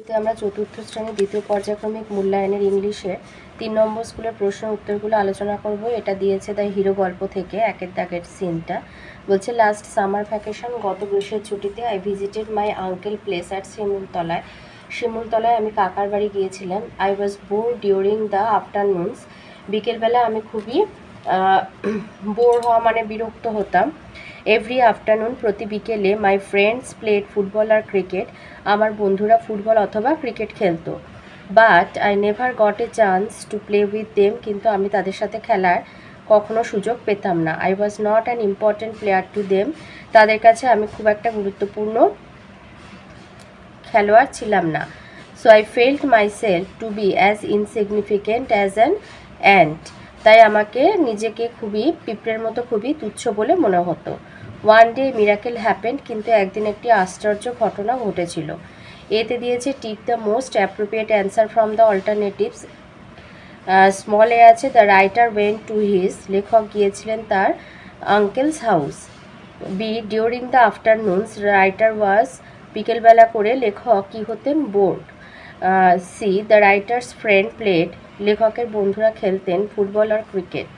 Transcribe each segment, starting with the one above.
আমরা চতুর্থ শ্রেণীর দ্বিতীয় পর্যায়ক্রমিক মূল্যায়নের ইংলিশে 3 নম্বর স্কুলের প্রশ্ন উত্তরগুলো আলোচনা করব। এটা দিয়েছে দ্য হিরো গল্প থেকে একের দাগের সিনটা। বলছে লাস্ট সামার ভ্যাকেশন, গত গ্রীষ্মের ছুটিতে I visited my uncle place at শিমুলতলায় আমি কাকার বাড়ি গিয়েছিলাম। I was bore during the afternoons, বিকেলবেলা আমি খুবই বোর হওয়া মানে বিরক্ত হতাম। এভরি আফটারনুন, প্রতি বিকেলে মাই ফ্রেন্ডস প্লেড ফুটবল আর ক্রিকেট, আমার বন্ধুরা ফুটবল অথবা ক্রিকেট খেলতো। But I never got a chance to play with them, কিন্তু আমি তাদের সাথে খেলার কখনো সুযোগ পেতাম না। I was not an important player to them, তাদের কাছে আমি খুব একটা গুরুত্বপূর্ণ খেলোয়াড় ছিলাম না। So I felt myself to be as insignificant as an ant, তাই আমাকে নিজেকে খুবই পিঁপড়ের মতো খুবই তুচ্ছ বলে মনে হতো। ওয়ান ডে মিরাকেল হ্যাপেন্ড, কিন্তু একদিন একটি আশ্চর্য ঘটনা ঘটেছিল। এতে দিয়েছে tick the most appropriate answer from the alternatives. Small A আছে the writer went to his, লেখক গিয়েছিলেন তার uncle's house. B during the afternoons, writer was, বিকেলবেলা করে লেখক কী হতেন, bored. C the writer's friend played, লেখকের বন্ধুরা খেলতেন ফুটবল আর cricket.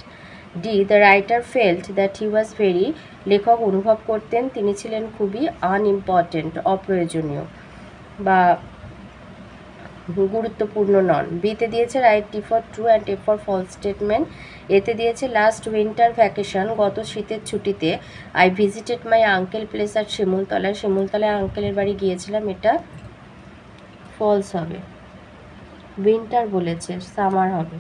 D the writer felt that he was very, লেখক অনুভব করতেন তিনি ছিলেন খুবই আনইম্পর্টেন্ট, অপ্রয়োজনীয় বা গুরুত্বপূর্ণ নন। বিতে দিয়েছে write T for true and F for false statement. এতে দিয়েছে লাস্ট উইন্টার ভ্যাকেশন, গত শীতের ছুটিতে I visited my uncle place আর শিমুলতলায় আঙ্কেলের বাড়ি গিয়েছিলাম, এটা ফলস হবে। উইন্টার বলেছে, সামার হবে।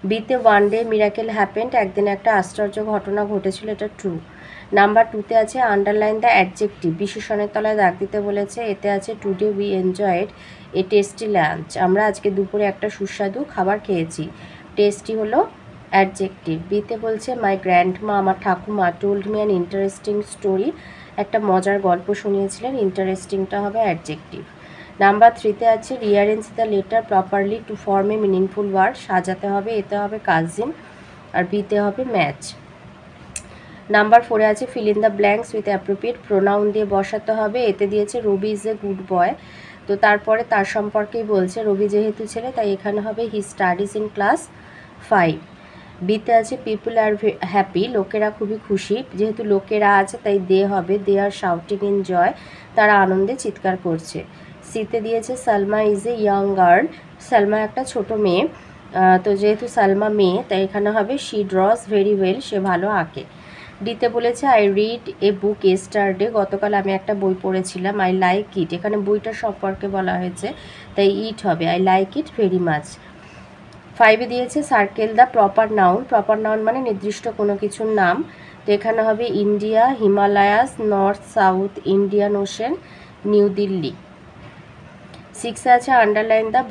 বিতে ওয়ান ডে মিরাকেল হ্যাপেন্ড, একদিন একটা আশ্চর্য ঘটনা ঘটেছিল, এটা ট্রু। নাম্বার 2তে আছে আন্ডারলাইন দ্য অ্যাডজেক্টিভ, বিশেষণের তলায় দাগ দিতে বলেছে। এতে আছে today we enjoyed A tasty lunch, আমরা আজকে দুপুরে একটা সুস্বাদু খাবার খেয়েছি। টেস্টি হলো অ্যাডজেক্টিভ। বিতে বলছে মাই গ্র্যান্ডমা, আমার ঠাকুমা, told me an interesting story, একটা মজার গল্প শুনিয়েছিলেন, ইন্টারেস্টিংটা হবে অ্যাডজেক্টিভ। নাম্বার 3তে আছে rearrange the letter properly to form a meaningful word, সাজাতে হবে, এতে হবে কাজিন আর বিতে হবে ম্যাচ। নাম্বার 4এ আছে fill in the blanks with appropriate pronoun দিয়ে বসাতে হবে। এতে দিয়েছে রবি ইজ এ গুড বয়, তো তারপরে তার সম্পর্কেই বলছে, রবি যেহেতু ছেলে তাই এখানে হবে হি স্টাডিজ ইন ক্লাস 5। বিতে আছে পিপল আর হ্যাপি, লোকেরা খুবই খুশি, যেহেতু লোকেরা আছে তাই দে হবে, দে আর শাউটিং ইন জয়, তারা আনন্দে চিৎকার করছে। সিতে দিয়েছে Salma is a young girl, Salma একটা ছোট মেয়ে, তো যেহেতু সালমা মেয়ে তাই এখানে হবে শি ড্রস ভেরি ওয়েল, সে ভালো আঁকে। ডিতে বলেছে I read a book yesterday, গতকাল আমি একটা বই পড়েছিলাম। আই লাইক ইট, এখানে বইটার সম্পর্কে বলা হয়েছে তাই ইট হবে, I like it very much. 5এ দিয়েছে সার্কেল দ্য প্রপার নাউন মানে নির্দিষ্ট কোনো কিছুর নাম, তো এখানে হবে India, Himalayas, north south, Indian Ocean, New Delhi. 6এ আছে আন্ডারলাইন দ্য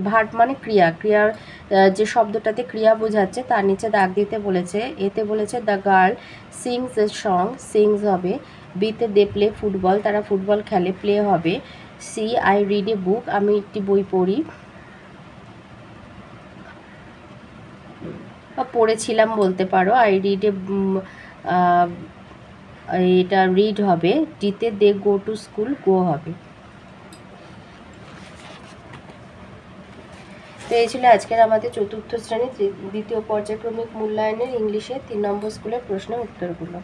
ভার্ব মানে ক্রিয়ার যে শব্দটাতে ক্রিয়া বোঝাচ্ছে তার নিচে দাগ দিতে বলেছে। এতে বলেছে the girl sings a song, sings হবে। বিতে দে প্লে ফুটবল, তারা ফুটবল খেলে, প্লে হবে। সি আই রিড এ বুক, আমি একটি বই পড়ি বা পড়েছিলাম বলতে পারো। আই রিড এ, এটা রিড হবে। ডিতে দে গো টু স্কুল, গো হবে। তো এই ছিল আজকের আমাদের চতুর্থ শ্রেণীর দ্বিতীয় পর্যায়ক্রমিক মূল্যায়নের ইংলিশে 3 নম্বর স্কুলের প্রশ্নের উত্তরগুলো।